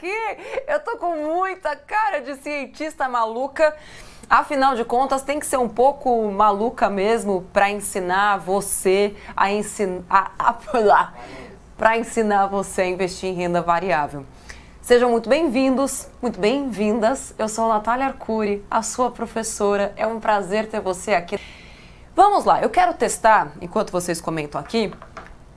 aqui. Eu tô com muita cara de cientista maluca. Afinal de contas, tem que ser um pouco maluca mesmo para ensinar você a ensinar você a investir em renda variável. Sejam muito bem-vindos, muito bem-vindas. Eu sou a Natália Arcuri, a sua professora. É um prazer ter você aqui. Vamos lá, eu quero testar, enquanto vocês comentam aqui,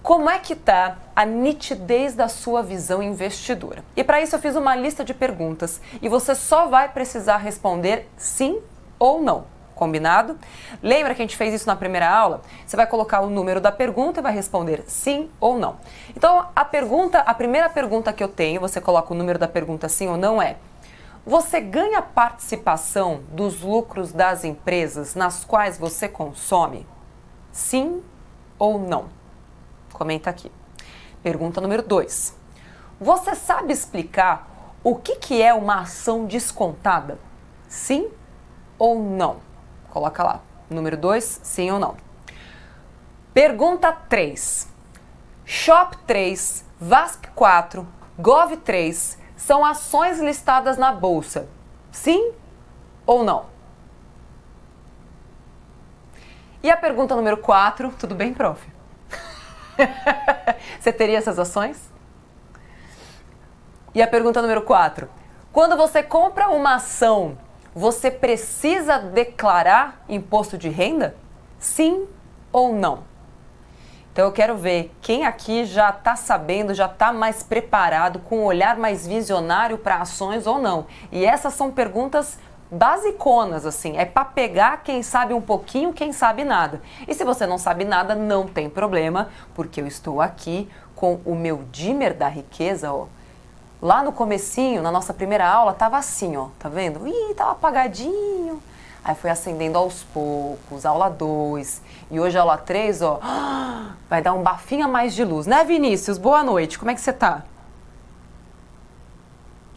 como é que tá a nitidez da sua visão investidora. E para isso eu fiz uma lista de perguntas e você só vai precisar responder sim ou não. Combinado? Lembra que a gente fez isso na primeira aula? Você vai colocar o número da pergunta e vai responder sim ou não. Então a primeira pergunta que eu tenho, você coloca o número da pergunta sim ou não é: você ganha participação dos lucros das empresas nas quais você consome? Sim ou não? Comenta aqui. Pergunta número 2. Você sabe explicar o que é uma ação descontada? Sim ou não? Coloca lá. Número 2, sim ou não. Pergunta 3. Shop 3, VASP 4, Gov 3 são ações listadas na bolsa. Sim ou não? E a pergunta número 4, tudo bem, prof? Você teria essas ações? E a pergunta número 4. Quando você compra uma ação, você precisa declarar imposto de renda? Sim ou não? Então eu quero ver quem aqui já está sabendo, já está mais preparado, com um olhar mais visionário para ações ou não. E essas são perguntas basiconas, assim, é para pegar quem sabe um pouquinho, quem sabe nada. E se você não sabe nada, não tem problema, porque eu estou aqui com o meu dimmer da riqueza, ó. Lá no comecinho, na nossa primeira aula, tava assim, ó, tá vendo? Ih, tava apagadinho. Aí foi acendendo aos poucos, aula 2. E hoje, aula 3, ó, vai dar um bafinho a mais de luz. Né, Vinícius? Boa noite, como é que você tá?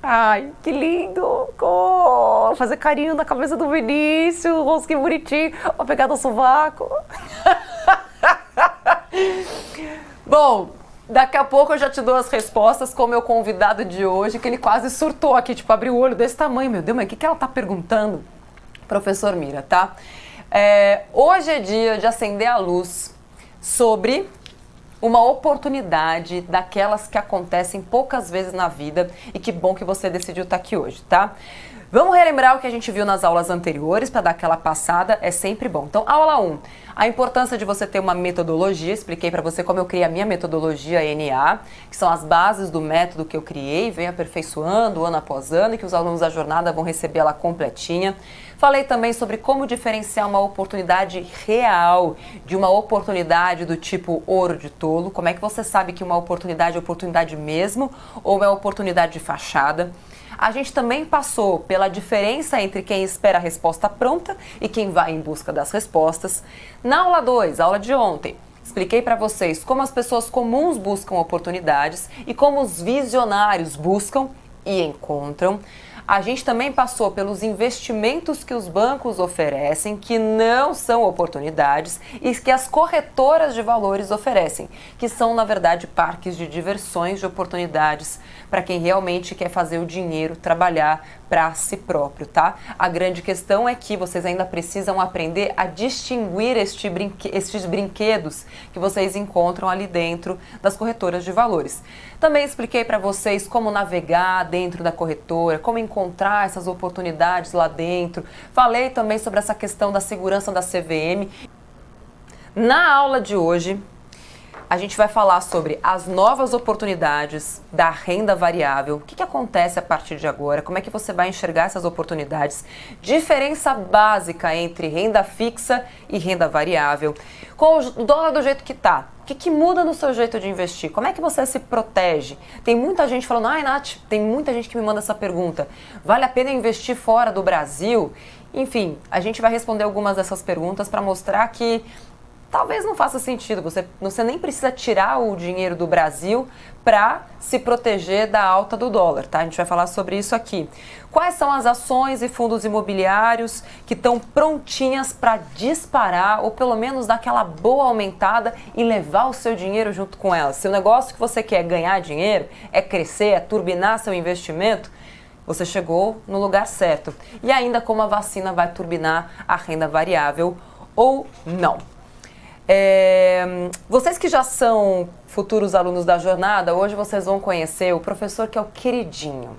Ai, que lindo! Oh, fazer carinho na cabeça do Vinícius, que bonitinho. Vou pegar no sovaco. Bom, daqui a pouco eu já te dou as respostas com o meu convidado de hoje, que ele quase surtou aqui, tipo, abriu o olho desse tamanho. Meu Deus, mas o que ela tá perguntando? Professor Mira, tá? Hoje é dia de acender a luz sobre uma oportunidade daquelas que acontecem poucas vezes na vida e que bom que você decidiu estar aqui hoje, tá? Vamos relembrar o que a gente viu nas aulas anteriores para dar aquela passada, é sempre bom. Então, aula 1, a importância de você ter uma metodologia, expliquei para você como eu criei a minha metodologia NA, que são as bases do método que eu criei, venho aperfeiçoando ano após ano e que os alunos da jornada vão receber ela completinha. Falei também sobre como diferenciar uma oportunidade real de uma oportunidade do tipo ouro de tolo, como é que você sabe que uma oportunidade é oportunidade mesmo ou é oportunidade de fachada. A gente também passou pela diferença entre quem espera a resposta pronta e quem vai em busca das respostas. Na aula 2, aula de ontem, expliquei para vocês como as pessoas comuns buscam oportunidades e como os visionários buscam e encontram. A gente também passou pelos investimentos que os bancos oferecem, que não são oportunidades, e que as corretoras de valores oferecem, que são, na verdade, parques de diversões de oportunidades para quem realmente quer fazer o dinheiro trabalhar para si próprio, tá? A grande questão é que vocês ainda precisam aprender a distinguir estes brinquedos que vocês encontram ali dentro das corretoras de valores. Também expliquei para vocês como navegar dentro da corretora, como encontrar essas oportunidades lá dentro. Falei também sobre essa questão da segurança da CVM. Na aula de hoje, a gente vai falar sobre as novas oportunidades da renda variável, o que acontece a partir de agora, como é que você vai enxergar essas oportunidades, diferença básica entre renda fixa e renda variável, com o dólar do jeito que tá, o que muda no seu jeito de investir, como é que você se protege? Tem muita gente falando, ai Nath, tem muita gente que me manda essa pergunta, vale a pena investir fora do Brasil? Enfim, a gente vai responder algumas dessas perguntas para mostrar que talvez não faça sentido. Você nem precisa tirar o dinheiro do Brasil para se proteger da alta do dólar, tá? A gente vai falar sobre isso aqui. Quais são as ações e fundos imobiliários que estão prontinhas para disparar ou pelo menos dar aquela boa aumentada e levar o seu dinheiro junto com elas? Se o negócio que você quer é ganhar dinheiro, é crescer, é turbinar seu investimento, você chegou no lugar certo. E ainda como a vacina vai turbinar a renda variável ou não. Vocês que já são futuros alunos da jornada, hoje vocês vão conhecer o professor que é o queridinho.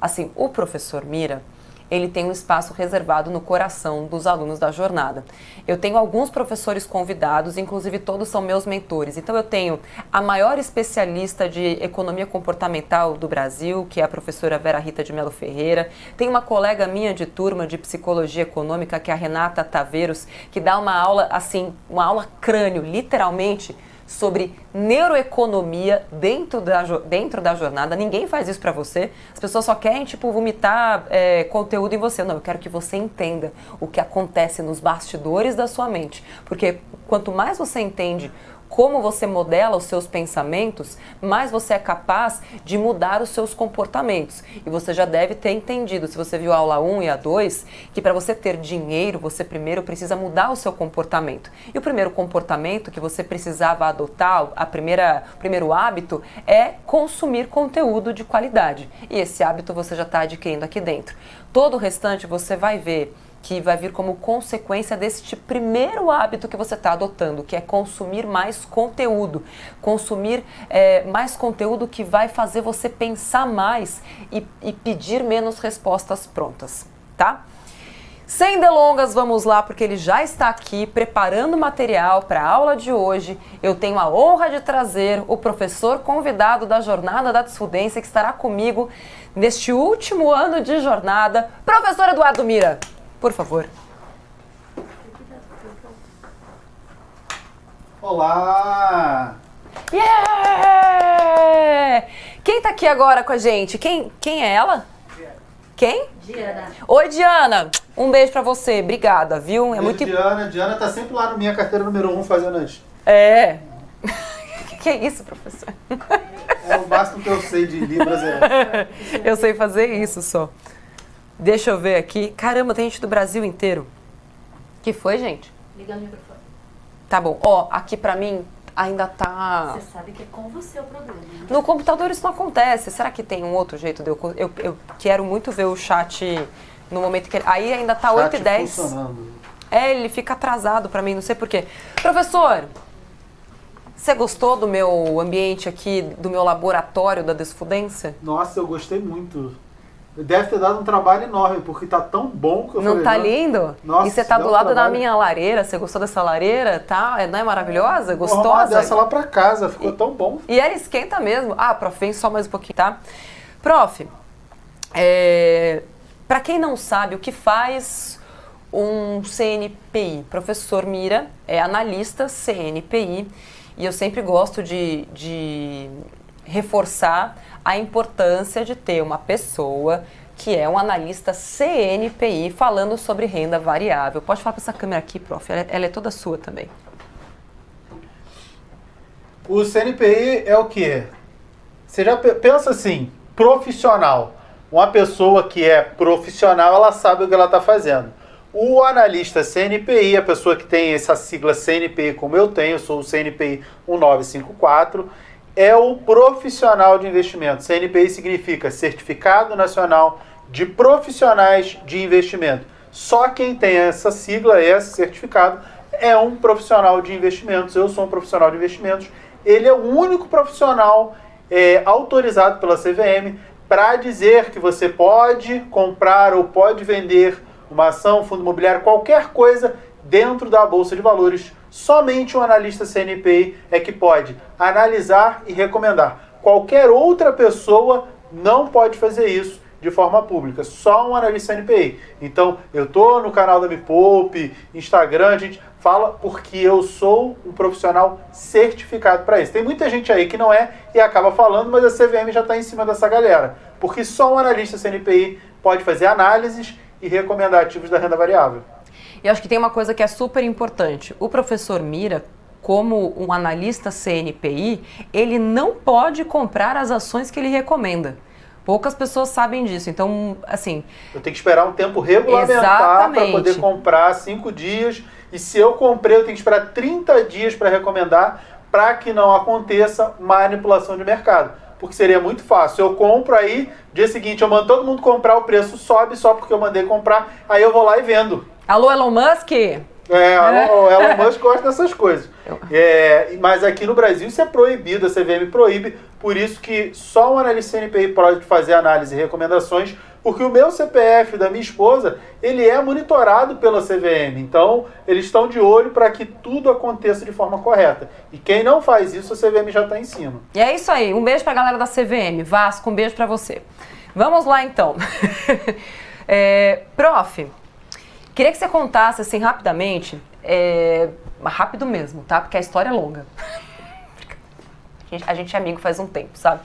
Assim, o professor Mira, ele tem um espaço reservado no coração dos alunos da jornada. Eu tenho alguns professores convidados, inclusive todos são meus mentores. Então eu tenho a maior especialista de economia comportamental do Brasil, que é a professora Vera Rita de Melo Ferreira. Tem uma colega minha de turma de psicologia econômica, que é a Renata Taveiros, que dá uma aula, assim, uma aula crânio, literalmente, sobre neuroeconomia dentro da jornada. Ninguém faz isso para você. As pessoas só querem, tipo, vomitar conteúdo em você. Não, eu quero que você entenda o que acontece nos bastidores da sua mente. Porque quanto mais você entende como você modela os seus pensamentos, mais você é capaz de mudar os seus comportamentos. E você já deve ter entendido, se você viu a aula 1 e a 2, que para você ter dinheiro, você primeiro precisa mudar o seu comportamento. E o primeiro comportamento que você precisava adotar, o primeiro hábito, é consumir conteúdo de qualidade. E esse hábito você já está adquirindo aqui dentro. Todo o restante você vai ver que vai vir como consequência deste primeiro hábito que você está adotando, que é consumir mais conteúdo. Consumir mais conteúdo que vai fazer você pensar mais e pedir menos respostas prontas, tá? Sem delongas, vamos lá, porque ele já está aqui preparando material para a aula de hoje. Eu tenho a honra de trazer o professor convidado da Jornada da Desfudência, que estará comigo neste último ano de jornada, professor Eduardo Mira. Por favor. Olá! Yeah! Quem tá aqui agora com a gente? Quem é ela? Quem? Diana. Oi, Diana. Um beijo pra você. Obrigada, viu? Beijo, muito Diana. Diana tá sempre lá na minha carteira número 1 fazendo as... Que é isso, professor? É o máximo que eu sei de Libras. Eu sei fazer isso só. Deixa eu ver aqui. Caramba, tem gente do Brasil inteiro. Que foi, gente? Liga o microfone. Tá bom. Ó, aqui pra mim ainda tá... Você sabe que é com você o problema. Né? No computador isso não acontece. Será que tem um outro jeito de eu quero muito ver o chat no momento que... Aí ainda tá 8h10. Funcionando. Ele fica atrasado pra mim, não sei porquê. Professor, você gostou do meu ambiente aqui, do meu laboratório da desfudência? Nossa, eu gostei muito. Deve ter dado um trabalho enorme, porque tá tão bom que eu Não falei... tá lindo? Nossa, e você tá dá do um lado da trabalho. minha lareira, você gostou dessa lareira? Tá? Não é maravilhosa? Vou arrumar uma Gostosa? dessa lá pra casa, ficou tão bom. E ela esquenta mesmo. Ah, prof, vem só mais um pouquinho, tá? Prof, pra quem não sabe, o que faz um CNPI? Professor Mira é analista CNPI e eu sempre gosto de reforçar a importância de ter uma pessoa que é um analista CNPI falando sobre renda variável. Pode falar para essa câmera aqui, prof. Ela é toda sua também. O CNPI é o quê? Você já pensa assim, profissional. Uma pessoa que é profissional, ela sabe o que ela está fazendo. O analista CNPI, a pessoa que tem essa sigla CNPI como eu tenho, eu sou o CNPI 1954, é o profissional de investimento. CNPI significa Certificado Nacional de Profissionais de Investimento. Só quem tem essa sigla, esse certificado, é um profissional de investimentos. Eu sou um profissional de investimentos. Ele é o único profissional autorizado pela CVM para dizer que você pode comprar ou pode vender uma ação, fundo imobiliário, qualquer coisa dentro da Bolsa de Valores. Somente um analista CNPI é que pode analisar e recomendar. Qualquer outra pessoa não pode fazer isso de forma pública, só um analista CNPI. Então, eu estou no canal da Me Poupe, Instagram, a gente fala porque eu sou um profissional certificado para isso. Tem muita gente aí que não é e acaba falando, mas a CVM já está em cima dessa galera, porque só um analista CNPI pode fazer análises e recomendar ativos da renda variável. E acho que tem uma coisa que é super importante. O professor Mira, como um analista CNPI, ele não pode comprar as ações que ele recomenda. Poucas pessoas sabem disso. Então, assim... Eu tenho que esperar um tempo regulamentar para poder comprar 5 dias. E se eu comprei, eu tenho que esperar 30 dias para recomendar, para que não aconteça manipulação de mercado. Porque seria muito fácil. Eu compro aí, dia seguinte eu mando todo mundo comprar, o preço sobe só porque eu mandei comprar, aí eu vou lá e vendo. Alô, Elon Musk? O Elon Musk gosta dessas coisas. Mas aqui no Brasil isso é proibido, a CVM proíbe, por isso que só um analista CNPI pode fazer análise e recomendações, porque o meu CPF da minha esposa, ele é monitorado pela CVM, então eles estão de olho para que tudo aconteça de forma correta. E quem não faz isso, a CVM já está em cima. E é isso aí, um beijo para a galera da CVM. Vasco, um beijo para você. Vamos lá então. Prof, queria que você contasse assim rapidamente, rápido mesmo, tá? Porque a história é longa. A gente é amigo faz um tempo, sabe?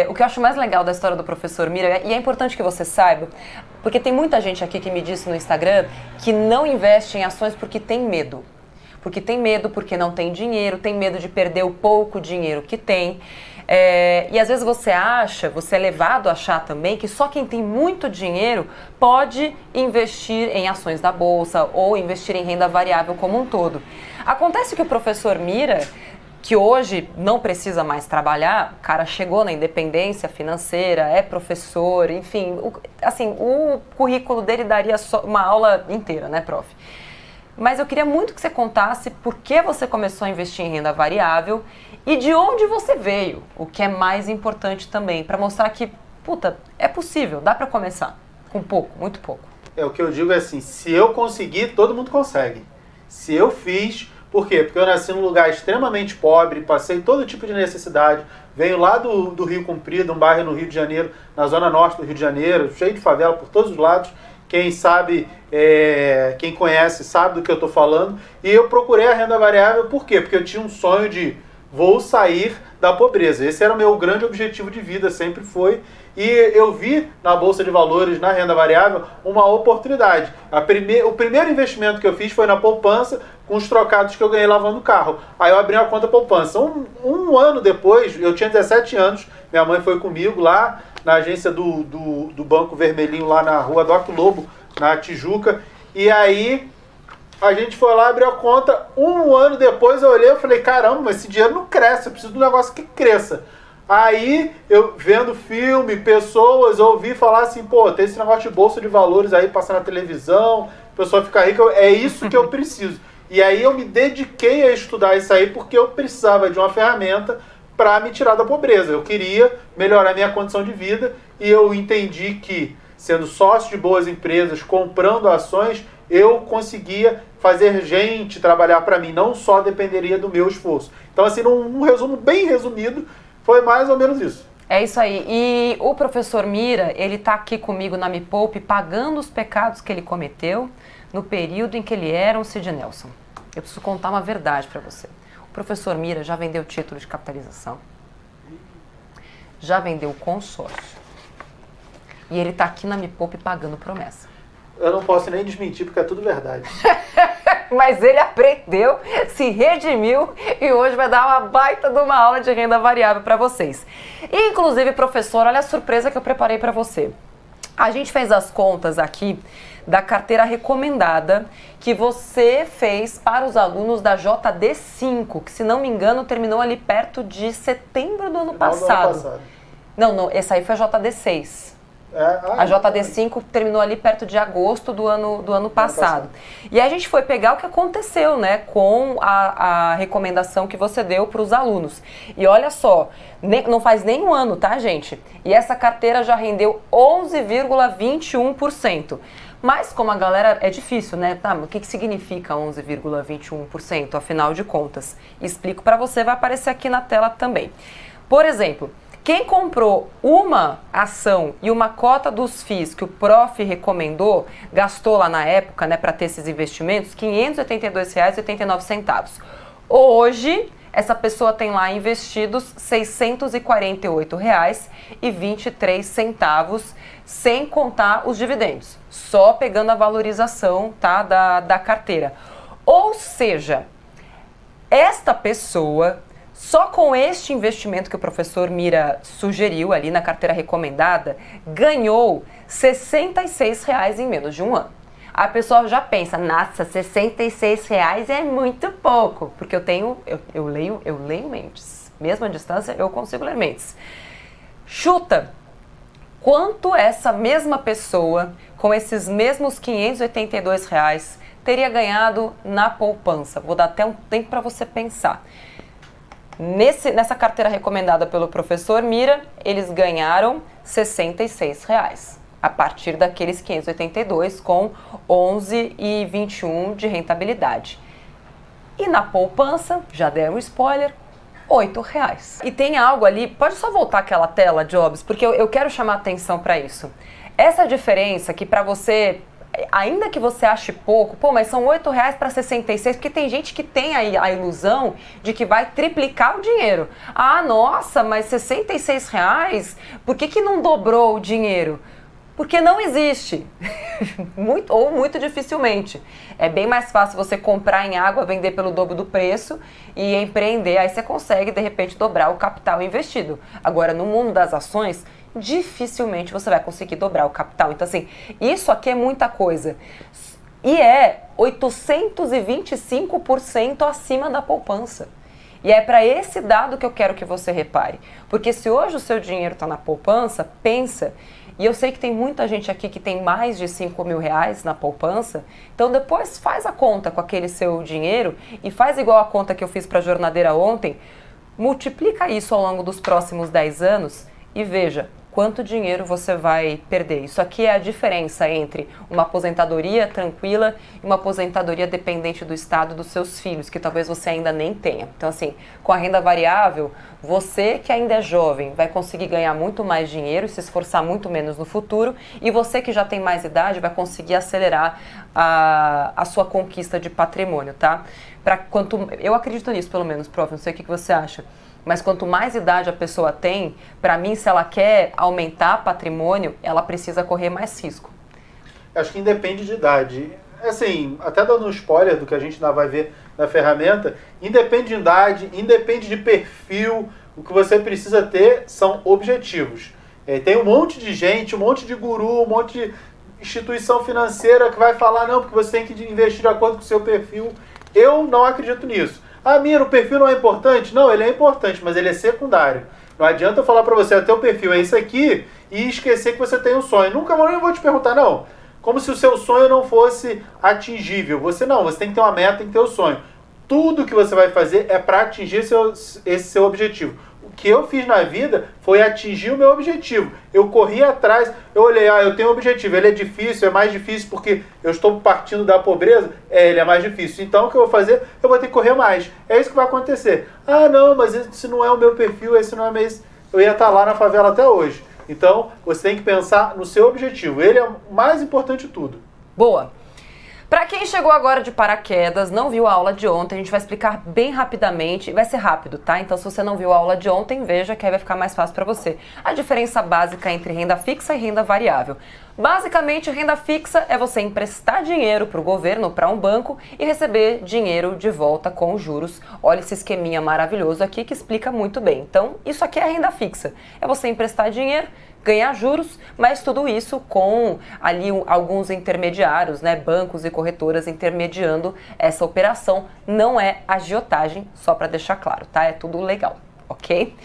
O que eu acho mais legal da história do professor Mira, e é importante que você saiba, porque tem muita gente aqui que me disse no Instagram que não investe em ações porque tem medo. Porque tem medo, porque não tem dinheiro, tem medo de perder o pouco dinheiro que tem. E às vezes você é levado a achar também que só quem tem muito dinheiro pode investir em ações da bolsa ou investir em renda variável como um todo. Acontece que o professor Mira, que hoje não precisa mais trabalhar, o cara chegou na independência financeira, é professor, enfim, o currículo dele daria só uma aula inteira, né, prof? Mas eu queria muito que você contasse por que você começou a investir em renda variável e de onde você veio, o que é mais importante também, para mostrar que, é possível, dá para começar com pouco, muito pouco. O que eu digo é assim, se eu conseguir, todo mundo consegue. Se eu fiz, por quê? Porque eu nasci num lugar extremamente pobre, passei todo tipo de necessidade, venho lá do Rio Comprido, um bairro no Rio de Janeiro, na zona norte do Rio de Janeiro, cheio de favela por todos os lados. Quem sabe, quem conhece sabe do que eu estou falando. E eu procurei a renda variável, por quê? Porque eu tinha um sonho de vou sair da pobreza. Esse era o meu grande objetivo de vida, sempre foi. E eu vi na Bolsa de Valores, na renda variável, uma oportunidade. O primeiro investimento que eu fiz foi na poupança, com os trocados que eu ganhei lavando o carro. Aí eu abri uma conta poupança. Um ano depois, eu tinha 17 anos, minha mãe foi comigo lá na agência do Banco Vermelhinho, lá na rua Doc Lobo, na Tijuca. E aí a gente foi lá, abriu a conta. Um ano depois eu olhei e falei, caramba, mas esse dinheiro não cresce, eu preciso de um negócio que cresça. Aí, eu vendo filme, pessoas, ouvi falar assim, tem esse negócio de bolsa de valores aí, passar na televisão, a pessoa fica rica, é isso que eu preciso. E aí eu me dediquei a estudar isso aí porque eu precisava de uma ferramenta para me tirar da pobreza. Eu queria melhorar minha condição de vida e eu entendi que, sendo sócio de boas empresas, comprando ações, eu conseguia fazer gente trabalhar para mim, não só dependeria do meu esforço. Então, assim, num resumo bem resumido, foi mais ou menos isso. É isso aí. E o professor Mira, ele tá aqui comigo na Me Poupe, pagando os pecados que ele cometeu no período em que ele era um Cid Nelson. Eu preciso contar uma verdade para você. O professor Mira já vendeu título de capitalização, já vendeu consórcio. E ele tá aqui na Me Poupe pagando promessa. Eu não posso nem desmentir, porque é tudo verdade. Mas ele aprendeu, se redimiu e hoje vai dar uma baita de uma aula de renda variável para vocês. E, inclusive, professor, olha a surpresa que eu preparei para você. A gente fez as contas aqui da carteira recomendada que você fez para os alunos da JD5, que, se não me engano, terminou ali perto de setembro do ano passado. Não, essa aí foi a JD6. A JD5 terminou ali perto de agosto do ano passado. E aí a gente foi pegar o que aconteceu, né, com a recomendação que você deu para os alunos. E olha só, não faz nem um ano, tá, gente? E essa carteira já rendeu 11,21%. Mas como a galera, é difícil, né? Tá, o que significa 11,21%, afinal de contas? Explico para você, vai aparecer aqui na tela também. Por exemplo, quem comprou uma ação e uma cota dos FIIs que o prof recomendou, gastou lá na época, né, para ter esses investimentos, R$ 582,89. Hoje, essa pessoa tem lá investidos R$ 648,23, sem contar os dividendos, só pegando a valorização, tá, da carteira. Ou seja, esta pessoa, só com este investimento que o professor Mira sugeriu ali na carteira recomendada, ganhou R$ 66 em menos de um ano. A pessoa já pensa, nossa, R$ 66 é muito pouco, porque eu leio mentes. Mesmo à distância, eu consigo ler mentes. Chuta quanto essa mesma pessoa, com esses mesmos R$ 582, teria ganhado na poupança. Vou dar até um tempo para você pensar. Nessa carteira recomendada pelo professor Mira, eles ganharam R$ 66, a partir daqueles 582 com 11,21 de rentabilidade. E na poupança, já dei um spoiler, R$ 8. E tem algo ali, pode só voltar aquela tela, Jobs, porque eu quero chamar atenção para isso. Essa diferença que para você, ainda que você ache pouco, mas são R$ 8 para 66, porque tem gente que tem a ilusão de que vai triplicar o dinheiro. Ah, nossa, mas R$ 66, por que não dobrou o dinheiro? Porque não existe, muito dificilmente. É bem mais fácil você comprar em água, vender pelo dobro do preço e empreender, aí você consegue de repente dobrar o capital investido. Agora, no mundo das ações, dificilmente você vai conseguir dobrar o capital. Então assim, isso aqui é muita coisa. E é 825% acima da poupança. E é para esse dado que eu quero que você repare. Porque se hoje o seu dinheiro está na poupança, pensa. E eu sei que tem muita gente aqui que tem mais de R$5 mil na poupança, então depois faz a conta com aquele seu dinheiro e faz igual a conta que eu fiz para a jornadeira ontem, multiplica isso ao longo dos próximos 10 anos e veja quanto dinheiro você vai perder. Isso aqui é a diferença entre uma aposentadoria tranquila e uma aposentadoria dependente do estado dos seus filhos, que talvez você ainda nem tenha. Então assim, com a renda variável, você que ainda é jovem vai conseguir ganhar muito mais dinheiro e se esforçar muito menos no futuro, e você que já tem mais idade vai conseguir acelerar a sua conquista de patrimônio, tá? Eu acredito nisso pelo menos, prof, não sei o que você acha. Mas quanto mais idade a pessoa tem, para mim, se ela quer aumentar patrimônio, ela precisa correr mais risco. Acho que independe de idade. Assim, até dando um spoiler do que a gente ainda vai ver na ferramenta, independe de idade, independe de perfil, o que você precisa ter são objetivos. Tem um monte de gente, um monte de guru, um monte de instituição financeira que vai falar, não, porque você tem que investir de acordo com o seu perfil. Eu não acredito nisso. Ah, Mira, o perfil não é importante? Não, ele é importante, mas ele é secundário. Não adianta eu falar para você, teu perfil é isso aqui, e esquecer que você tem um sonho. Nunca mais eu vou te perguntar, não. Como se o seu sonho não fosse atingível. Você tem que ter uma meta, tem que ter o sonho. Tudo que você vai fazer é para atingir esse seu objetivo. O que eu fiz na vida foi atingir o meu objetivo. Eu corri atrás, eu olhei, eu tenho um objetivo, ele é difícil, é mais difícil porque eu estou partindo da pobreza, ele é mais difícil. Então o que eu vou fazer? Eu vou ter que correr mais. É isso que vai acontecer. Ah, não, mas esse não é o meu perfil, esse não é meu... Eu ia estar lá na favela até hoje. Então você tem que pensar no seu objetivo. Ele é o mais importante de tudo. Boa! Para quem chegou agora de paraquedas, não viu a aula de ontem, a gente vai explicar bem rapidamente, vai ser rápido, tá? Então se você não viu a aula de ontem, veja que aí vai ficar mais fácil para você. A diferença básica entre renda fixa e renda variável. Basicamente, renda fixa é você emprestar dinheiro para o governo, para um banco e receber dinheiro de volta com juros. Olha esse esqueminha maravilhoso aqui que explica muito bem. Então, isso aqui é a renda fixa. É você emprestar dinheiro, ganhar juros, mas tudo isso com ali alguns intermediários, né, bancos e corretoras intermediando essa operação. Não é agiotagem, só para deixar claro, tá? É tudo legal, ok?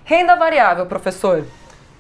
Renda variável, professor.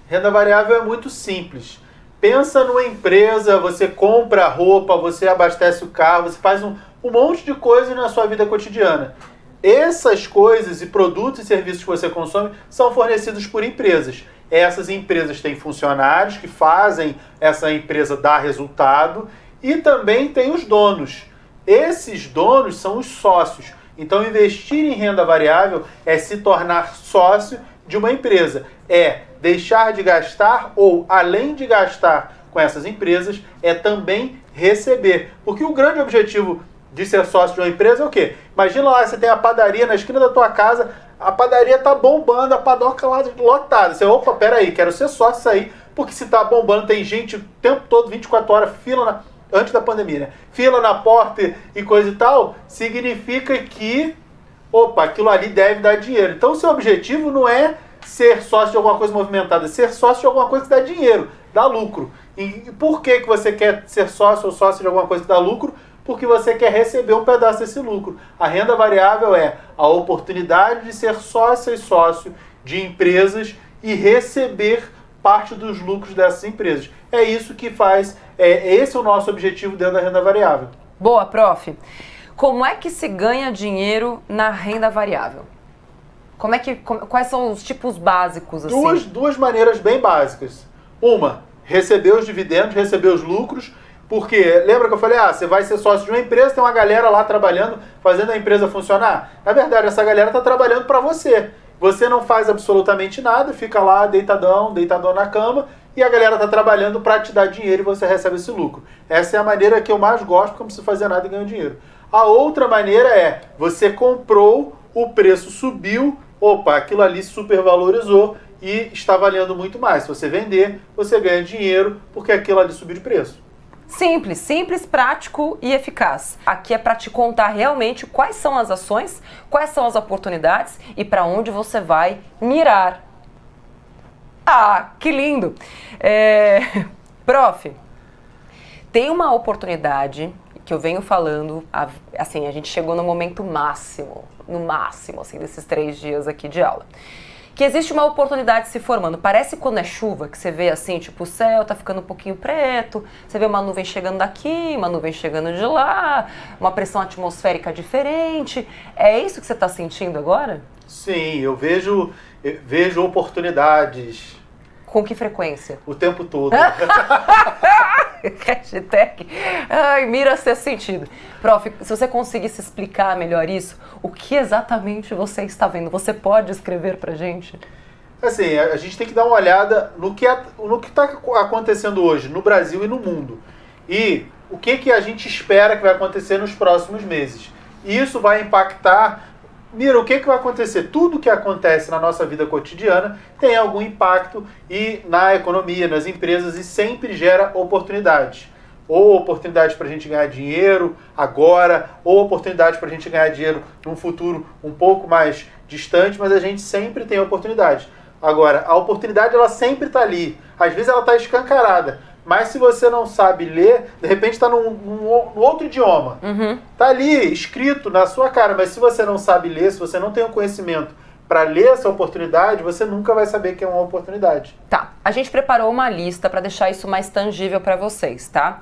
Renda variável é muito simples. Pensa numa empresa, você compra roupa, você abastece o carro, você faz um monte de coisa na sua vida cotidiana. Essas coisas e produtos e serviços que você consome são fornecidos por empresas. Essas empresas têm funcionários que fazem essa empresa dar resultado e também tem os donos. Esses donos são os sócios. Então, investir em renda variável é se tornar sócio de uma empresa. É deixar de gastar ou, além de gastar com essas empresas, é também receber. Porque o grande objetivo de ser sócio de uma empresa é o quê? Imagina lá, você tem a padaria na esquina da tua casa, a padaria tá bombando, a padoca lá lotada. Você, opa, peraí, quero ser sócio aí, porque se tá bombando, tem gente o tempo todo, 24 horas, antes da pandemia, né? Fila na porta e coisa e tal, significa que, opa, aquilo ali deve dar dinheiro. Então, o seu objetivo não é ser sócio de alguma coisa movimentada, é ser sócio de alguma coisa que dá dinheiro, dá lucro. E por que você quer ser sócio ou sócio de alguma coisa que dá lucro? Porque você quer receber um pedaço desse lucro. A renda variável é a oportunidade de ser sócio e sócio de empresas e receber parte dos lucros dessas empresas. É isso que faz, esse é o nosso objetivo dentro da renda variável. Boa, prof. Como é que se ganha dinheiro na renda variável? Quais são os tipos básicos? Assim? Duas maneiras bem básicas. Uma, receber os dividendos, receber os lucros. Porque, lembra que eu falei, você vai ser sócio de uma empresa, tem uma galera lá trabalhando, fazendo a empresa funcionar? Na verdade, essa galera está trabalhando para você. Você não faz absolutamente nada, fica lá deitadão na cama, e a galera está trabalhando para te dar dinheiro e você recebe esse lucro. Essa é a maneira que eu mais gosto, porque eu não preciso fazer nada e ganho dinheiro. A outra maneira é, você comprou, o preço subiu, opa, aquilo ali supervalorizou e está valendo muito mais. Se você vender, você ganha dinheiro, porque aquilo ali subiu de preço. Simples, prático e eficaz. Aqui é para te contar realmente quais são as ações, quais são as oportunidades e para onde você vai mirar. Ah, que lindo! Prof, tem uma oportunidade que eu venho falando, assim, a gente chegou no momento máximo, assim, desses 3 dias aqui de aula. Que existe uma oportunidade se formando. Parece quando é chuva, que você vê assim, tipo, o céu tá ficando um pouquinho preto, você vê uma nuvem chegando daqui, uma nuvem chegando de lá, uma pressão atmosférica diferente. É isso que você tá sentindo agora? Sim, eu vejo oportunidades. Com que frequência? O tempo todo. Hashtag. Ai, mira ser sentido. Prof, se você conseguisse explicar melhor isso, o que exatamente você está vendo? Você pode escrever pra gente? Assim, a gente tem que dar uma olhada no que está acontecendo hoje no Brasil e no mundo. E o que a gente espera que vai acontecer nos próximos meses. E isso vai impactar... Mira, o que vai acontecer? Tudo que acontece na nossa vida cotidiana tem algum impacto na economia, nas empresas, e sempre gera oportunidades. Ou oportunidades para a gente ganhar dinheiro agora, ou oportunidades para a gente ganhar dinheiro num futuro um pouco mais distante, mas a gente sempre tem oportunidade. Agora, a oportunidade ela sempre está ali. Às vezes ela está escancarada. Mas se você não sabe ler, de repente está num outro idioma. Está ali, escrito na sua cara. Mas se você não sabe ler, se você não tem o conhecimento para ler essa oportunidade, você nunca vai saber que é uma oportunidade. Tá, a gente preparou uma lista para deixar isso mais tangível para vocês, tá?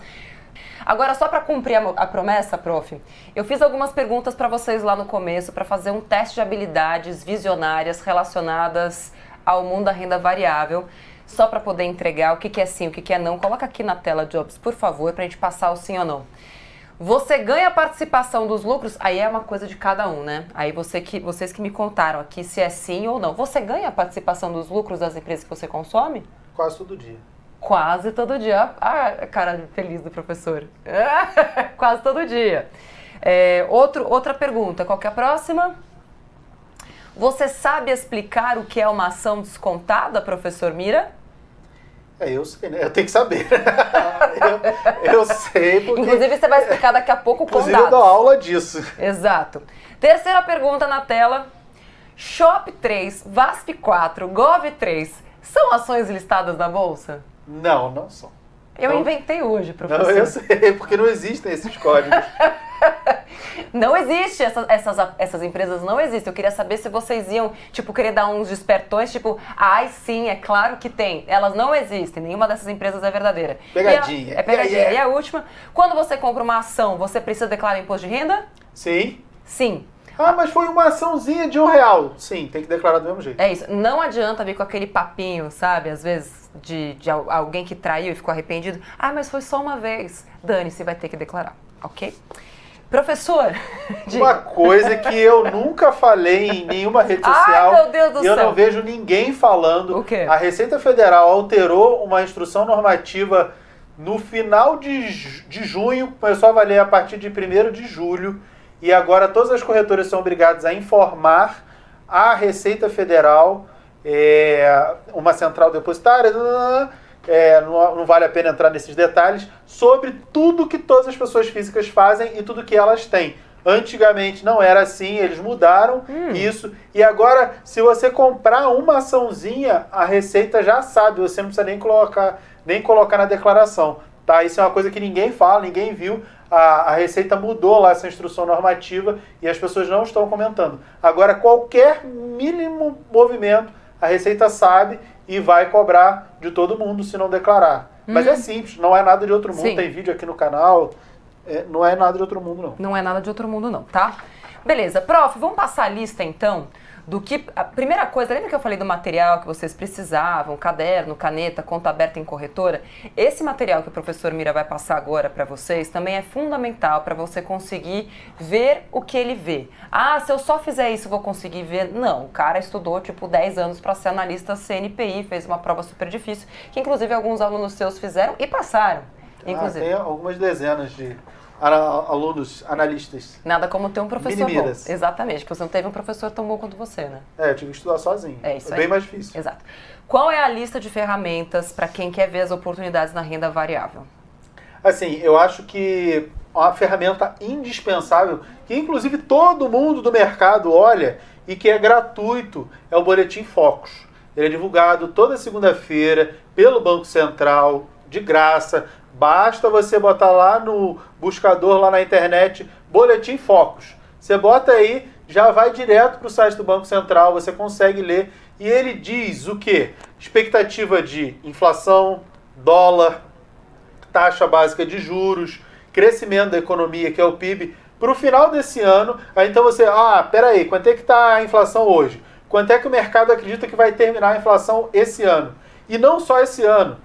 Agora, só para cumprir a promessa, prof, eu fiz algumas perguntas para vocês lá no começo para fazer um teste de habilidades visionárias relacionadas ao mundo da renda variável. Só para poder entregar o que é sim, o que é não. Coloca aqui na tela, Jobs, por favor, para a gente passar o sim ou não. Você ganha a participação dos lucros? Aí é uma coisa de cada um, né? Aí vocês que me contaram aqui se é sim ou não. Você ganha a participação dos lucros das empresas que você consome? Quase todo dia. Quase todo dia. Ah, cara feliz do professor. Quase todo dia. Outra pergunta, qual que é a próxima? Você sabe explicar o que é uma ação descontada, professor Mira? Eu sei, né? Eu tenho que saber. eu sei porque... Inclusive, você vai explicar daqui a pouco com dados. Inclusive, eu dou aula disso. Exato. Terceira pergunta na tela. Shop 3, VASP 4, Gov 3, são ações listadas na Bolsa? Não são. Eu inventei hoje, professor. Não, eu sei, porque não existem esses códigos. Não existe, essas empresas não existem. Eu queria saber se vocês iam, querer dar uns despertões, ai sim, é claro que tem. Elas não existem, nenhuma dessas empresas é verdadeira. Pegadinha. É pegadinha. E a última, quando você compra uma ação, você precisa declarar imposto de renda? Sim. Sim. Mas foi uma açãozinha de R$1. Sim, tem que declarar do mesmo jeito. É isso. Não adianta vir com aquele papinho, sabe? Às vezes, de alguém que traiu e ficou arrependido. Mas foi só uma vez. Dane-se, vai ter que declarar, ok? Professor, uma coisa que eu nunca falei em nenhuma rede social, meu Deus do céu. Eu não vejo ninguém falando. O quê? A Receita Federal alterou uma instrução normativa No final de junho, começou a valer a partir de 1º de julho, e agora todas as corretoras são obrigadas a informar a Receita Federal, uma central depositária, não vale a pena entrar nesses detalhes, sobre tudo que todas as pessoas físicas fazem e tudo que elas têm. Antigamente não era assim, eles mudaram isso. E agora, se você comprar uma açãozinha, a Receita já sabe, você não precisa nem colocar na declaração. Tá? Isso é uma coisa que ninguém fala, ninguém viu. A Receita mudou lá essa instrução normativa e as pessoas não estão comentando. Agora, qualquer mínimo movimento, a Receita sabe e vai cobrar de todo mundo se não declarar. Mas é simples, não é nada de outro mundo. Sim. Tem vídeo aqui no canal. Não é nada de outro mundo, não. Não é nada de outro mundo, não, tá? Beleza. Prof, vamos passar a lista, então, do que... A primeira coisa, lembra que eu falei do material que vocês precisavam? Caderno, caneta, conta aberta em corretora? Esse material que o professor Mira vai passar agora para vocês também é fundamental para você conseguir ver o que ele vê. Ah, se eu só fizer isso, eu vou conseguir ver? Não, o cara estudou, 10 anos para ser analista CNPI, fez uma prova super difícil, que inclusive alguns alunos seus fizeram e passaram. Inclusive. Tem algumas dezenas de alunos analistas. Nada como ter um professor Mini-miras. bom. Exatamente, porque você não teve um professor tão bom quanto você, né? Eu tive que estudar sozinho. É isso aí. Bem mais difícil. Exato. Qual é a lista de ferramentas para quem quer ver as oportunidades na renda variável? Assim, eu acho que uma ferramenta indispensável, que inclusive todo mundo do mercado olha e que é gratuito, é o Boletim Focus. Ele é divulgado toda segunda-feira pelo Banco Central, de graça. Basta você botar lá no buscador, lá na internet, Boletim Focus. Você bota aí, já vai direto para o site do Banco Central, você consegue ler. E ele diz o quê? Expectativa de inflação, dólar, taxa básica de juros, crescimento da economia, que é o PIB, para o final desse ano. Aí então você, peraí, quanto é que está a inflação hoje? Quanto é que o mercado acredita que vai terminar a inflação esse ano? E não só esse ano.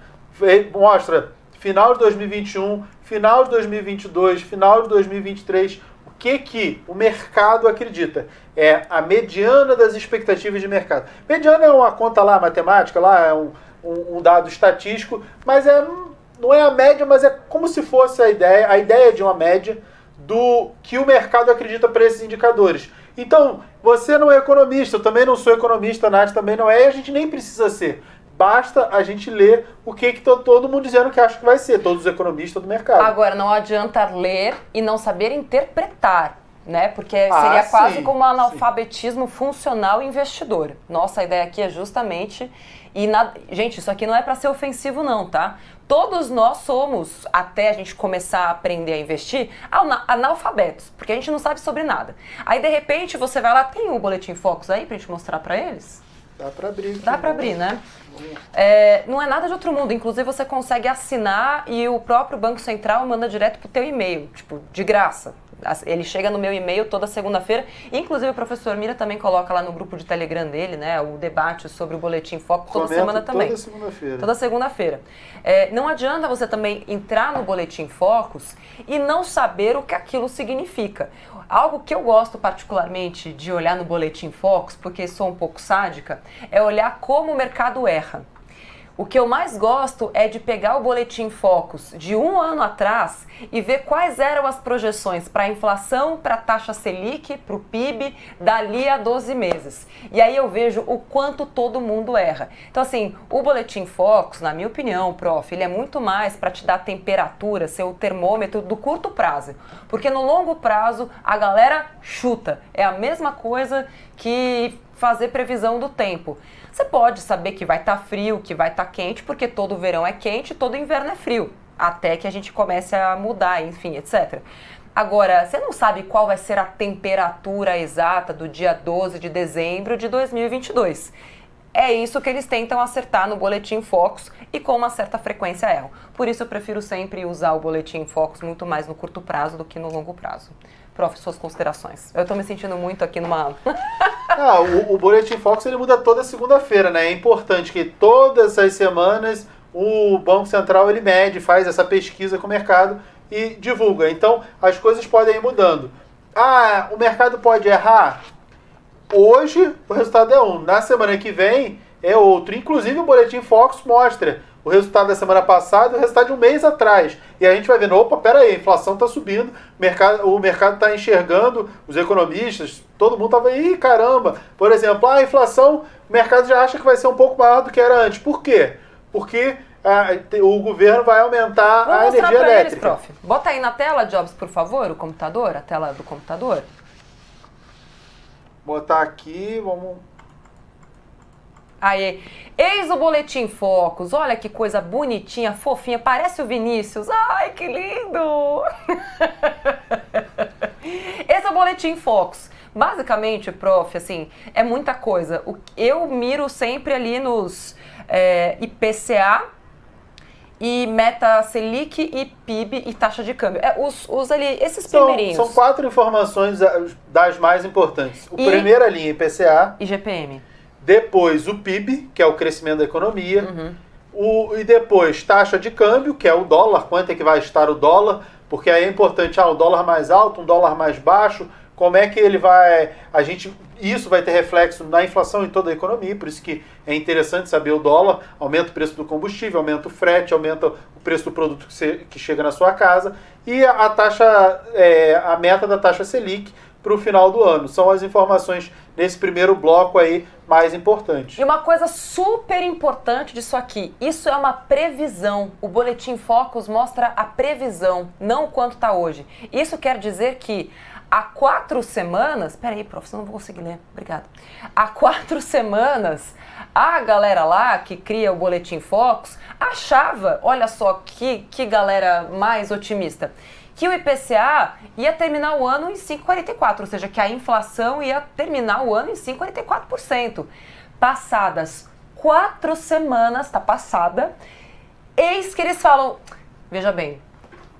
Mostra final de 2021, final de 2022, final de 2023, o que o mercado acredita. É a mediana das expectativas de mercado. Mediana é uma conta lá, matemática, lá é um dado estatístico, mas não é a média, mas é como se fosse a ideia de uma média do que o mercado acredita para esses indicadores. Então, você não é economista, eu também não sou economista, a Nath também não é, e a gente nem precisa ser. Basta a gente ler o que todo mundo dizendo que acha que vai ser, todos os economistas do mercado. Agora, não adianta ler e não saber interpretar, né? Porque seria quase como um analfabetismo funcional investidor. Nossa, a ideia aqui é justamente... Gente, isso aqui não é para ser ofensivo não, tá? Todos nós somos, até a gente começar a aprender a investir, analfabetos, porque a gente não sabe sobre nada. Aí, de repente, você vai lá, tem o Boletim Focus aí pra gente mostrar para eles? Dá para abrir. Dá para abrir, né? Não é nada de outro mundo. Inclusive, você consegue assinar e o próprio Banco Central manda direto pro teu e-mail, de graça. Ele chega no meu e-mail toda segunda-feira. Inclusive, o professor Mira também coloca lá no grupo de Telegram dele, né? O debate sobre o Boletim Focus toda semana também. Toda segunda-feira. Toda segunda-feira. Não adianta você também entrar no Boletim Focus e não saber o que aquilo significa. Algo que eu gosto particularmente de olhar no Boletim Focus, porque sou um pouco sádica, é olhar como o mercado erra. O que eu mais gosto é de pegar o Boletim Focus de um ano atrás e ver quais eram as projeções para a inflação, para a taxa Selic, para o PIB, dali a 12 meses. E aí eu vejo o quanto todo mundo erra. Então, assim, o Boletim Focus, na minha opinião, prof, ele é muito mais para te dar temperatura, ser o termômetro do curto prazo. Porque no longo prazo, a galera chuta. É a mesma coisa que fazer previsão do tempo. Você pode saber que vai estar frio, que vai estar quente, porque todo verão é quente e todo inverno é frio, até que a gente comece a mudar, enfim, etc. Agora, você não sabe qual vai ser a temperatura exata do dia 12 de dezembro de 2022. É isso que eles tentam acertar no Boletim Focus e com uma certa frequência erram. Por isso eu prefiro sempre usar o Boletim Focus muito mais no curto prazo do que no longo prazo. Prof, suas considerações. Eu tô me sentindo muito aqui numa... O Boletim Focus ele muda toda segunda-feira, né? É importante que todas as semanas o Banco Central ele mede, faz essa pesquisa com o mercado e divulga. Então as coisas podem ir mudando. O mercado pode errar? Hoje o resultado é um. Na semana que vem é outro. Inclusive o Boletim Focus mostra o resultado da semana passada e o resultado de um mês atrás. E a gente vai vendo, opa, peraí, a inflação está subindo, o mercado está enxergando, os economistas, todo mundo estava, ih, caramba. Por exemplo, a inflação, o mercado já acha que vai ser um pouco maior do que era antes. Por quê? Porque o governo vai aumentar a energia elétrica. Eles, prof. Bota aí na tela, Jobs, por favor, o computador, a tela do computador. Botar aqui, vamos... Aí, eis o Boletim Focus, olha que coisa bonitinha, fofinha, parece o Vinícius, ai que lindo! Esse é o Boletim Focus. Basicamente, prof, assim, é muita coisa. Eu miro sempre ali nos IPCA e meta Selic e PIB e taxa de câmbio. Os ali, esses primeirinhos. São 4 informações das mais importantes. Primeira linha, IPCA. E GPM. Depois o PIB, que é o crescimento da economia. E depois taxa de câmbio, que é o dólar, quanto é que vai estar o dólar, porque aí é importante, o dólar mais alto, um dólar mais baixo, como é que ele vai... Isso vai ter reflexo na inflação em toda a economia, por isso que é interessante saber o dólar, aumenta o preço do combustível, aumenta o frete, aumenta o preço do produto que chega na sua casa, e a meta da taxa Selic para o final do ano. São as informações nesse primeiro bloco aí mais importantes. E uma coisa super importante disso aqui, isso é uma previsão. O Boletim Focus mostra a previsão, não o quanto está hoje. Isso quer dizer que há 4 semanas... Peraí, prof, eu não vou conseguir ler. Obrigada. Há 4 semanas, a galera lá que cria o Boletim Focus achava, olha só que galera mais otimista, que o IPCA ia terminar o ano em 5,44%, ou seja, que a inflação ia terminar o ano em 5,44%. Passadas 4 semanas, tá passada, eis que eles falam, veja bem,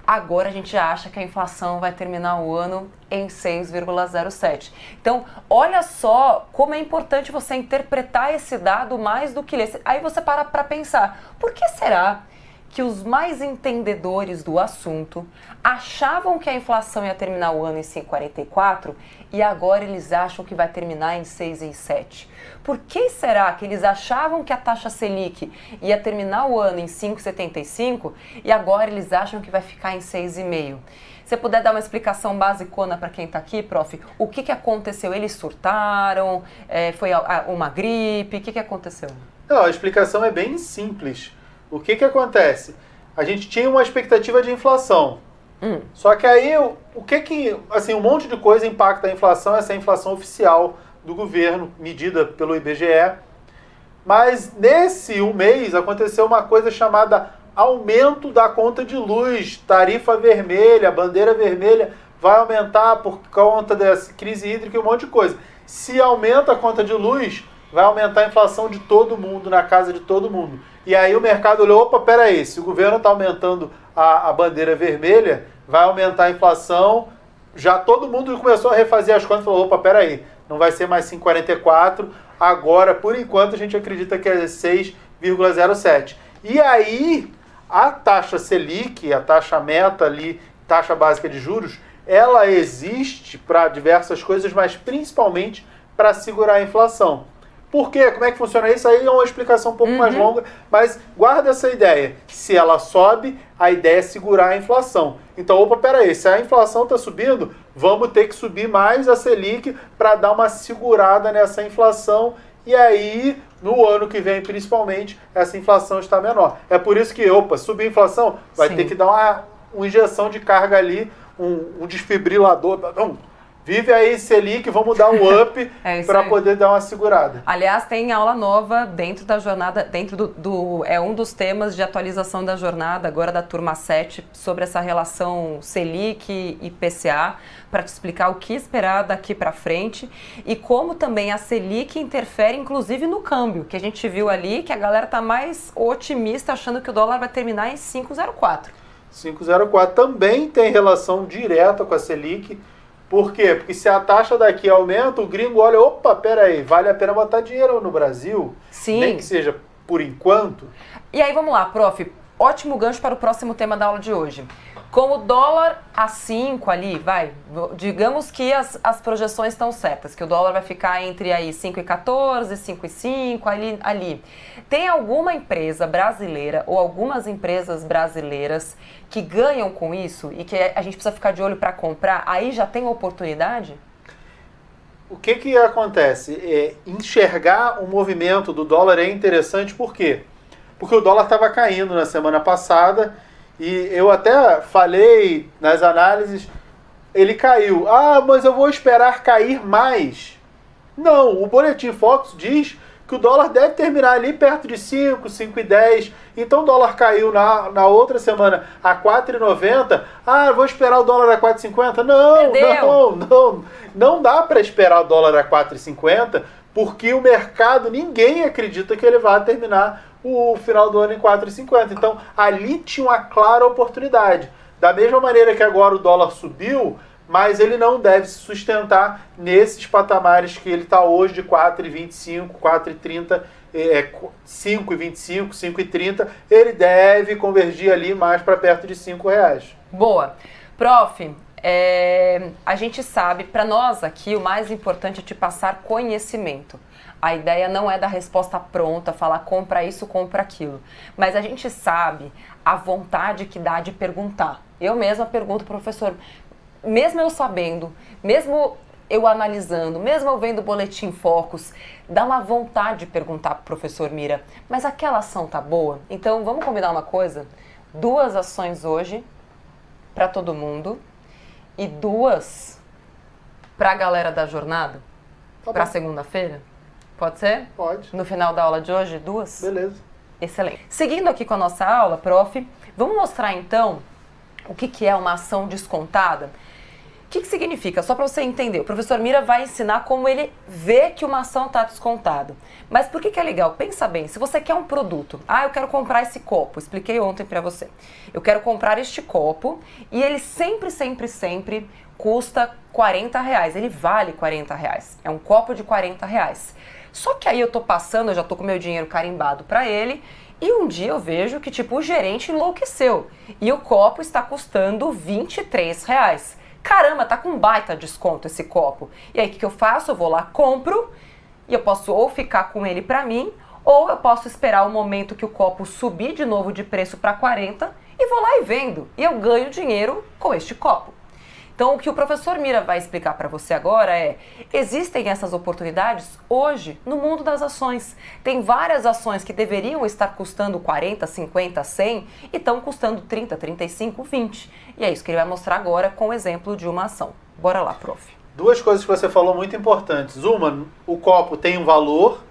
agora a gente acha que a inflação vai terminar o ano em 6,07%. Então, olha só como é importante você interpretar esse dado mais do que ler. Aí você para pensar, por que será que os mais entendedores do assunto achavam que a inflação ia terminar o ano em 5,44 e agora eles acham que vai terminar em 6,7? Por que será que eles achavam que a taxa Selic ia terminar o ano em 5,75 e agora eles acham que vai ficar em 6,5? Se você puder dar uma explicação basicona para quem está aqui, prof, o que aconteceu? Eles surtaram? Foi uma gripe? O que aconteceu? Não, a explicação é bem simples. O que acontece? A gente tinha uma expectativa de inflação. Só que aí, assim, um monte de coisa impacta a inflação, essa é a inflação oficial do governo, medida pelo IBGE. Mas nesse mês aconteceu uma coisa chamada aumento da conta de luz, tarifa vermelha, bandeira vermelha vai aumentar por conta dessa crise hídrica e um monte de coisa. Se aumenta a conta de luz, vai aumentar a inflação de todo mundo, na casa de todo mundo. E aí o mercado olhou, opa, peraí, se o governo está aumentando a bandeira vermelha, vai aumentar a inflação, já todo mundo começou a refazer as contas e falou, opa, peraí, não vai ser mais 5,44, agora, por enquanto, a gente acredita que é 6,07. E aí, a taxa Selic, a taxa meta ali, taxa básica de juros, ela existe para diversas coisas, mas principalmente para segurar a inflação. Por quê? Como é que funciona isso? Aí é uma explicação um pouco mais longa, mas guarda essa ideia. Se ela sobe, a ideia é segurar a inflação. Então, opa, peraí, se a inflação está subindo, vamos ter que subir mais a Selic para dar uma segurada nessa inflação. E aí, no ano que vem, principalmente, essa inflação está menor. É por isso que, opa, subir a inflação, vai ter que dar uma injeção de carga ali, um desfibrilador. Vive aí, Selic, vamos dar um up para poder dar uma segurada. Aliás, tem aula nova dentro da jornada, é um dos temas de atualização da jornada, agora da turma 7, sobre essa relação Selic e IPCA, para te explicar o que esperar daqui para frente e como também a Selic interfere, inclusive, no câmbio, que a gente viu ali, que a galera tá mais otimista, achando que o dólar vai terminar em 5,04. 5,04 também tem relação direta com a Selic. Por quê? Porque se a taxa daqui aumenta, o gringo olha, opa, peraí, vale a pena botar dinheiro no Brasil? Sim. Nem que seja por enquanto. E aí, vamos lá, prof. Ótimo gancho para o próximo tema da aula de hoje. Com o dólar a 5 ali, digamos que as projeções estão certas, que o dólar vai ficar entre aí 5,14, 5,5, ali. Tem alguma empresa brasileira ou algumas empresas brasileiras que ganham com isso e que a gente precisa ficar de olho para comprar? Aí já tem oportunidade? O que acontece? Enxergar o movimento do dólar é interessante, por quê? Porque o dólar estava caindo na semana passada e eu até falei nas análises, ele caiu. Ah, mas eu vou esperar cair mais. Não, o Boletim Focus diz que o dólar deve terminar ali perto de 5, 5,10. Então o dólar caiu na outra semana a 4,90. Ah, vou esperar o dólar a 4,50? Não dá para esperar o dólar a 4,50 porque o mercado, ninguém acredita que ele vai terminar o final do ano em 4,50. Então ali tinha uma clara oportunidade. Da mesma maneira que agora o dólar subiu, mas ele não deve se sustentar nesses patamares que ele está hoje de 4,25, 4,30, 5,25, 5,30. Ele deve convergir ali mais para perto de R$5. Boa. Prof, a gente sabe, para nós aqui, o mais importante é te passar conhecimento. A ideia não é dar resposta pronta, falar compra isso, compra aquilo. Mas a gente sabe a vontade que dá de perguntar. Eu mesma pergunto, professor, mesmo eu sabendo, mesmo eu analisando, mesmo eu vendo o Boletim Focus, dá uma vontade de perguntar pro professor Mira, mas aquela ação tá boa? Então vamos combinar uma coisa? 2 ações hoje para todo mundo e 2 para a galera da jornada, para segunda-feira? Pode ser? Pode. No final da aula de hoje, 2? Beleza. Excelente. Seguindo aqui com a nossa aula, prof, vamos mostrar então o que é uma ação descontada. O que significa? Só para você entender, o professor Mira vai ensinar como ele vê que uma ação está descontada. Mas por que é legal? Pensa bem, se você quer um produto, eu quero comprar esse copo, expliquei ontem para você. Eu quero comprar este copo e ele sempre custa R$40, ele vale R$40, é um copo de R$40. Só que aí eu tô passando, eu já tô com meu dinheiro carimbado para ele e um dia eu vejo que o gerente enlouqueceu e o copo está custando R$23. Caramba, tá com um baita desconto esse copo. E aí o que eu faço? Eu vou lá, compro e eu posso ou ficar com ele para mim ou eu posso esperar o momento que o copo subir de novo de preço para 40 e vou lá e vendo. E eu ganho dinheiro com este copo. Então, o que o professor Mira vai explicar para você agora existem essas oportunidades hoje no mundo das ações. Tem várias ações que deveriam estar custando 40, 50, 100 e estão custando 30, 35, 20. E é isso que ele vai mostrar agora com o exemplo de uma ação. Bora lá, prof. 2 coisas que você falou muito importantes. Uma, o copo tem um valor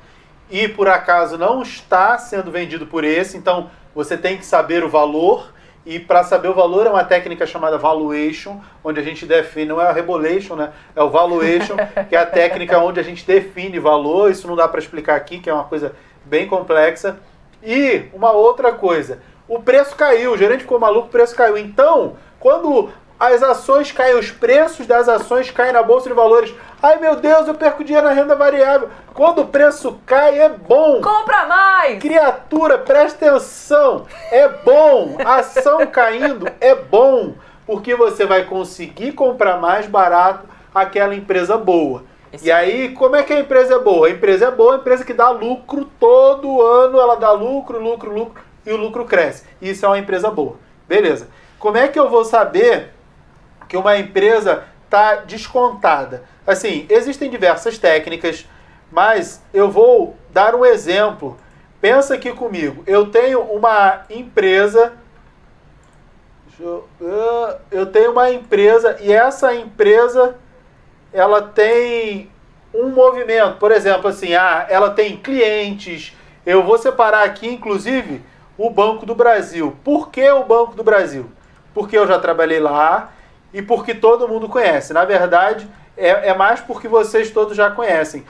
e por acaso não está sendo vendido por esse, então você tem que saber o valor. E para saber o valor é uma técnica chamada valuation, onde a gente define, não é a rebolation, né? É o valuation, que é a técnica onde a gente define valor. Isso não dá para explicar aqui, que é uma coisa bem complexa. E uma outra coisa, o preço caiu, o gerente ficou maluco, o preço caiu. Então, quando as ações caem, os preços das ações caem na Bolsa de Valores, ai meu Deus, eu perco dinheiro na renda variável. Quando o preço cai, é bom. Compra mais! Criatura, presta atenção, é bom. A ação caindo é bom, porque você vai conseguir comprar mais barato aquela empresa boa. E aí, como é que a empresa é boa? A empresa é boa, a empresa que dá lucro todo ano, ela dá lucro, e o lucro cresce. Isso é uma empresa boa. Beleza. Como é que eu vou saber que uma empresa está descontada? Assim, existem diversas técnicas, mas eu vou dar um exemplo. Pensa aqui comigo. Eu tenho uma empresa, e essa empresa ela tem um movimento. Por exemplo, assim, ela tem clientes. Eu vou separar aqui, inclusive, o Banco do Brasil. Por que o Banco do Brasil? Porque eu já trabalhei lá e porque todo mundo conhece. Na verdade, é mais porque vocês todos já conhecem.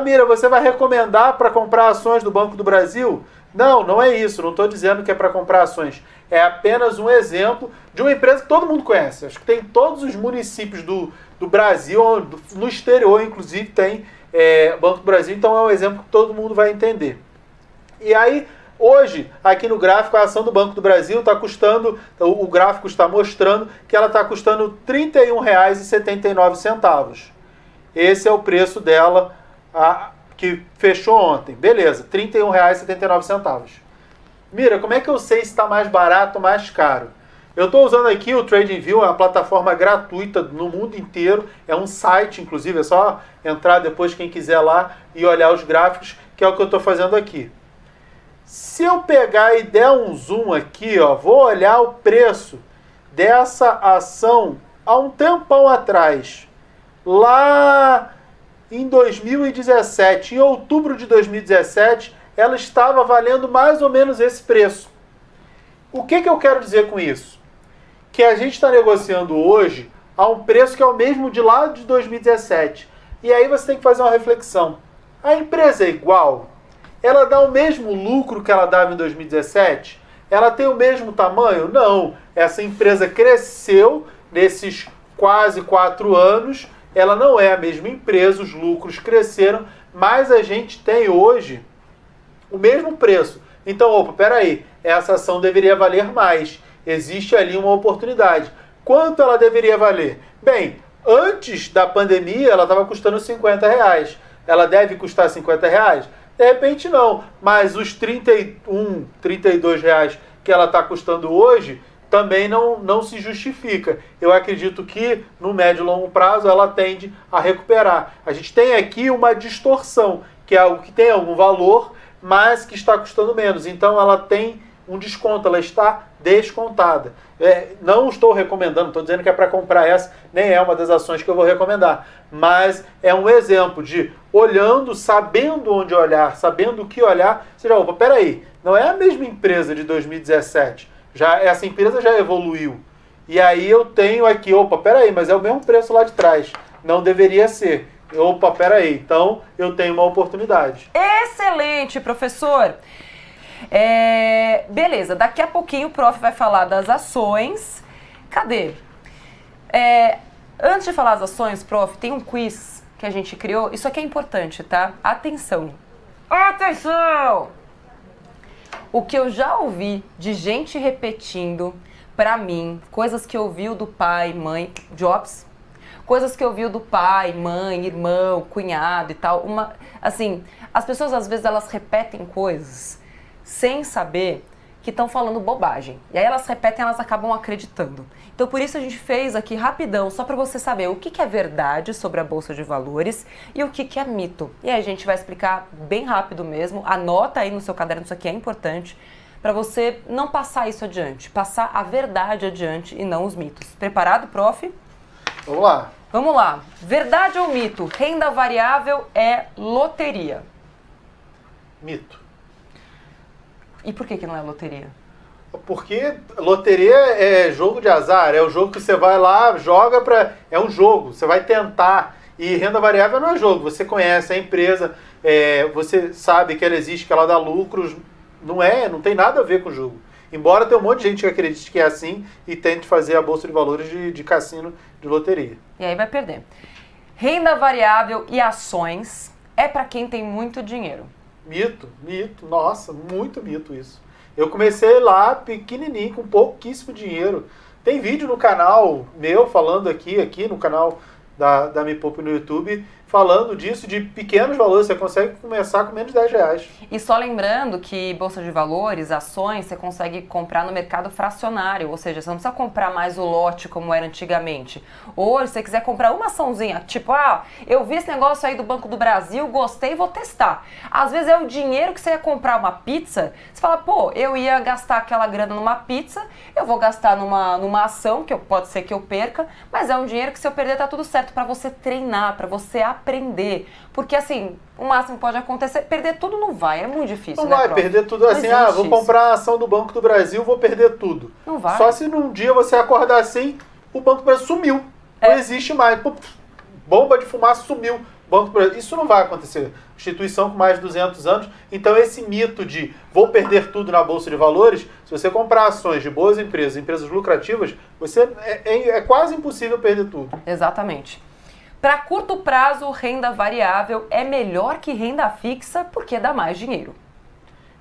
Mira, você vai recomendar para comprar ações do Banco do Brasil? Não, não é isso. Não estou dizendo que é para comprar ações. É apenas um exemplo de uma empresa que todo mundo conhece. Acho que tem todos os municípios do Brasil, no exterior, inclusive, tem Banco do Brasil. Então é um exemplo que todo mundo vai entender. E aí, Hoje, aqui no gráfico, a ação do Banco do Brasil está custando, o gráfico está mostrando que ela está custando R$ 31,79. Esse é o preço dela, que fechou ontem. Beleza, R$ 31,79. Mira, como é que eu sei se está mais barato ou mais caro? Eu estou usando aqui o TradingView, é uma plataforma gratuita no mundo inteiro. É um site, inclusive, é só entrar depois quem quiser lá e olhar os gráficos, que é o que eu estou fazendo aqui. Se eu pegar e der um zoom aqui, ó, vou olhar o preço dessa ação há um tempão atrás. Lá em 2017, em outubro de 2017, ela estava valendo mais ou menos esse preço. O que eu quero dizer com isso? Que a gente está negociando hoje a um preço que é o mesmo de lá de 2017. E aí você tem que fazer uma reflexão. A empresa é igual? Ela dá o mesmo lucro que ela dava em 2017? Ela tem o mesmo tamanho? Não. Essa empresa cresceu nesses quase 4 anos. Ela não é a mesma empresa, os lucros cresceram, mas a gente tem hoje o mesmo preço. Então, opa, peraí, essa ação deveria valer mais. Existe ali uma oportunidade. Quanto ela deveria valer? Bem, antes da pandemia ela estava custando R$50. Ela deve custar R$50? De repente não, mas os R$31, R$32 que ela está custando hoje também não se justifica. Eu acredito que no médio e longo prazo ela tende a recuperar. A gente tem aqui uma distorção, que é algo que tem algum valor, mas que está custando menos. Então ela tem um desconto, ela está descontada. Não estou recomendando, estou dizendo que é para comprar essa, nem é uma das ações que eu vou recomendar, mas é um exemplo de olhando, sabendo onde olhar, sabendo o que olhar, você já, opa, peraí, não é a mesma empresa de 2017, essa empresa já evoluiu, e aí eu tenho aqui, opa, peraí, mas é o mesmo preço lá de trás, não deveria ser. Opa, peraí, então eu tenho uma oportunidade. Excelente, professor! Beleza, daqui a pouquinho o prof vai falar das ações. Cadê? Antes de falar das ações, prof, tem um quiz que a gente criou. Isso aqui é importante, tá? Atenção! Atenção! O que eu já ouvi de gente repetindo pra mim, coisas que ouviu do pai, mãe, Jobs, coisas que ouviu do pai, mãe, irmão, cunhado e tal. Assim, as pessoas às vezes elas repetem coisas sem saber que estão falando bobagem. E aí elas repetem, elas acabam acreditando. Então por isso a gente fez aqui rapidão, só para você saber o que é verdade sobre a Bolsa de Valores e o que é mito. E aí a gente vai explicar bem rápido mesmo. Anota aí no seu caderno, isso aqui é importante, para você não passar isso adiante, passar a verdade adiante e não os mitos. Preparado, prof? Vamos lá. Vamos lá. Verdade ou mito? Renda variável é loteria. Mito. E por que não é loteria? Porque loteria é jogo de azar, é o jogo que você vai lá, joga é um jogo, você vai tentar. E renda variável não é jogo, você conhece a empresa, você sabe que ela existe, que ela dá lucros, não tem nada a ver com o jogo. Embora tenha um monte de gente que acredite que é assim e tente fazer a Bolsa de Valores de cassino de loteria. E aí vai perder. Renda variável e ações é para quem tem muito dinheiro. Mito, nossa, muito mito isso. Eu comecei lá pequenininho, com pouquíssimo dinheiro. Tem vídeo no canal meu falando aqui no canal da Me Poupe no YouTube, falando disso, de pequenos valores, você consegue começar com menos de R$10. E só lembrando que Bolsa de Valores, ações, você consegue comprar no mercado fracionário, ou seja, você não precisa comprar mais o lote como era antigamente. Hoje, se você quiser comprar uma açãozinha, tipo, eu vi esse negócio aí do Banco do Brasil, gostei, vou testar. Às vezes é o dinheiro que você ia comprar uma pizza, você fala, pô, eu ia gastar aquela grana numa pizza, eu vou gastar numa ação, que pode ser que eu perca, mas é um dinheiro que se eu perder tá tudo certo, para você treinar, para você aprender. Porque assim, o máximo que pode acontecer, perder tudo não vai, é muito difícil. Não vai prof? perder tudo assim, vou comprar a ação do Banco do Brasil, vou perder tudo. Não vai. Só se num dia você acordar assim, o Banco do Brasil sumiu. Não existe mais. Bomba de fumaça sumiu. Banco do Brasil. Isso não vai acontecer. Instituição com mais de 200 anos. Então esse mito de vou perder tudo na Bolsa de Valores, se você comprar ações de boas empresas, empresas lucrativas, é quase impossível perder tudo. Exatamente. Para curto prazo, renda variável é melhor que renda fixa porque dá mais dinheiro.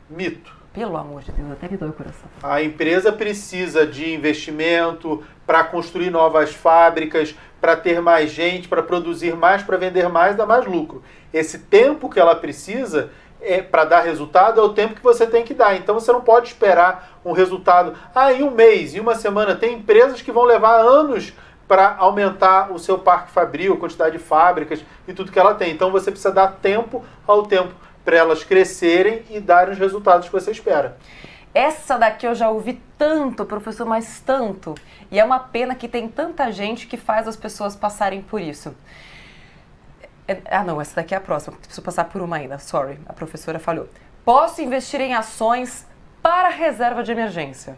Mito. Pelo amor de Deus, até me dói o coração. A empresa precisa de investimento para construir novas fábricas, para ter mais gente, para produzir mais, para vender mais, dar mais lucro. Esse tempo que ela precisa para dar resultado é o tempo que você tem que dar. Então você não pode esperar um resultado em um mês, em uma semana. Tem empresas que vão levar anos para aumentar o seu parque fabril, a quantidade de fábricas e tudo que ela tem. Então você precisa dar tempo ao tempo para elas crescerem e darem os resultados que você espera. Essa daqui eu já ouvi tanto, professor, mas tanto. E é uma pena que tem tanta gente que faz as pessoas passarem por isso. Não, essa daqui é a próxima. Preciso passar por uma ainda, sorry. A professora falhou. Posso investir em ações para reserva de emergência?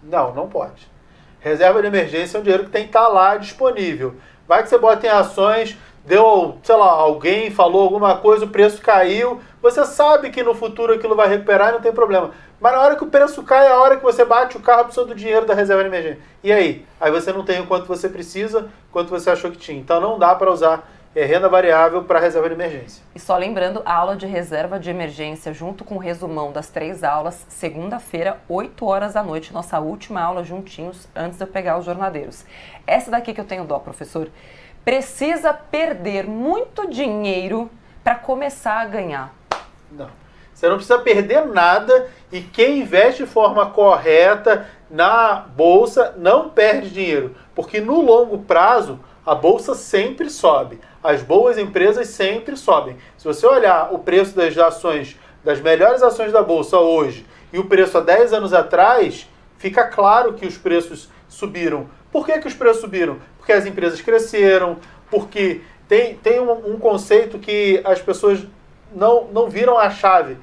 Não, não pode. Reserva de emergência é um dinheiro que tem que estar lá disponível. Vai que você bota em ações, deu, sei lá, alguém falou alguma coisa, o preço caiu, você sabe que no futuro aquilo vai recuperar e não tem problema. Mas na hora que o preço cai, é a hora que você bate o carro, precisa do dinheiro da reserva de emergência. E aí? Aí você não tem o quanto você precisa, quanto você achou que tinha. Então não dá para usar renda variável para reserva de emergência. E só lembrando, a aula de reserva de emergência, junto com o resumão das 3 aulas, segunda-feira, 8 horas da noite, nossa última aula juntinhos, antes de eu pegar os jornadeiros. Essa daqui que eu tenho dó, professor. Precisa perder muito dinheiro para começar a ganhar. Não. Você não precisa perder nada e quem investe de forma correta na bolsa não perde dinheiro. Porque no longo prazo, a bolsa sempre sobe. As boas empresas sempre sobem. Se você olhar o preço das ações, das melhores ações da bolsa hoje e o preço há 10 anos atrás, fica claro que os preços subiram. Por que os preços subiram? Porque as empresas cresceram, porque tem um conceito que as pessoas não viram a chave.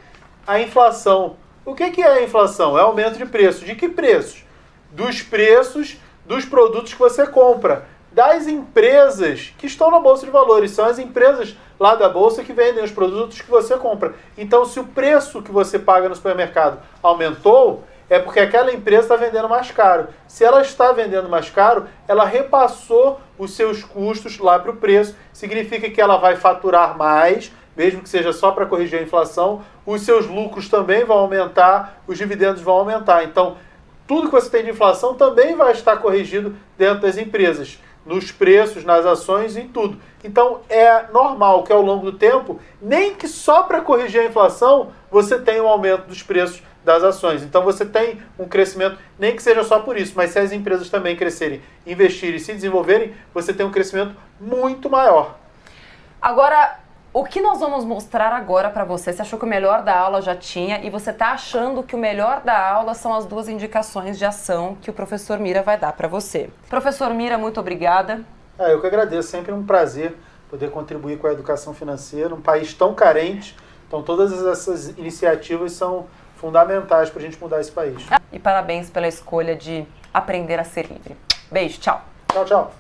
A inflação. O que é a inflação? É aumento de preços. De que preços? Dos preços dos produtos que você compra. Das empresas que estão na Bolsa de Valores. São as empresas lá da Bolsa que vendem os produtos que você compra. Então, se o preço que você paga no supermercado aumentou, é porque aquela empresa está vendendo mais caro. Se ela está vendendo mais caro, ela repassou os seus custos lá para o preço. Significa que ela vai faturar mais, mesmo que seja só para corrigir a inflação. Os seus lucros também vão aumentar, os dividendos vão aumentar. Então, tudo que você tem de inflação também vai estar corrigido dentro das empresas, nos preços, nas ações e em tudo. Então, é normal que ao longo do tempo, nem que só para corrigir a inflação, você tenha um aumento dos preços das ações. Então, você tem um crescimento, nem que seja só por isso, mas se as empresas também crescerem, investirem e se desenvolverem, você tem um crescimento muito maior. Agora, o que nós vamos mostrar agora para você? Você achou que o melhor da aula já tinha e você está achando que o melhor da aula são as 2 indicações de ação que o professor Mira vai dar para você. Professor Mira, muito obrigada. Eu que agradeço, sempre um prazer poder contribuir com a educação financeira, um país tão carente. Então todas essas iniciativas são fundamentais para a gente mudar esse país. E parabéns pela escolha de aprender a ser livre. Beijo, tchau. Tchau, tchau.